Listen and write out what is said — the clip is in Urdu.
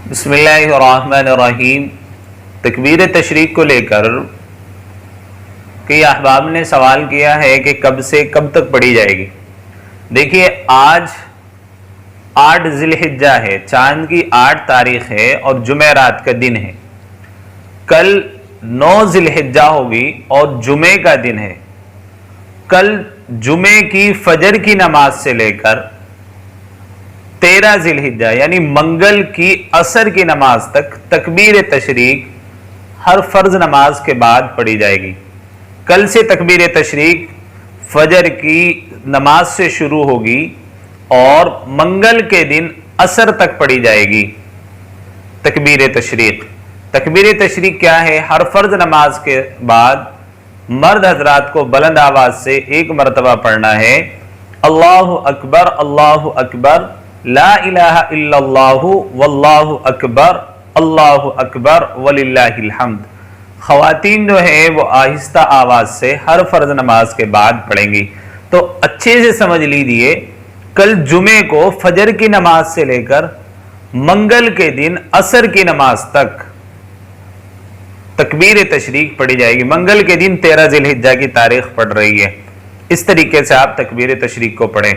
بسم اللہ الرحمن الرحیم۔ تکبیر تشریق کو لے کر کئی احباب نے سوال کیا ہے کہ کب سے کب تک پڑھی جائے گی۔ دیکھیے آج 8 ذی الحجہ ہے، چاند کی 8 تاریخ ہے اور جمعرات کا دن ہے۔ کل 9 ذی الحجہ ہوگی اور جمعے کا دن ہے۔ کل جمعے کی فجر کی نماز سے لے کر 13 ذی الحجہ یعنی منگل کی عصر کی نماز تک تکبیر تشریق ہر فرض نماز کے بعد پڑھی جائے گی۔ کل سے تکبیر تشریق فجر کی نماز سے شروع ہوگی اور منگل کے دن عصر تک پڑھی جائے گی تکبیر تشریق۔ تکبیر تشریق کیا ہے؟ ہر فرض نماز کے بعد مرد حضرات کو بلند آواز سے 1 مرتبہ پڑھنا ہے، اللہ اکبر اللہ اکبر لا الہ الا اللہ واللہ اکبر اللہ اکبر وللہ الحمد۔ خواتین جو ہیں وہ آہستہ آواز سے ہر فرض نماز کے بعد پڑھیں گی۔ تو اچھے سے سمجھ لیجئے کل جمعے کو فجر کی نماز سے لے کر منگل کے دن عصر کی نماز تک تکبیر تشریق پڑھی جائے گی۔ منگل کے دن 13 ذی الحجہ کی تاریخ پڑھ رہی ہے۔ اس طریقے سے آپ تکبیر تشریق کو پڑھیں۔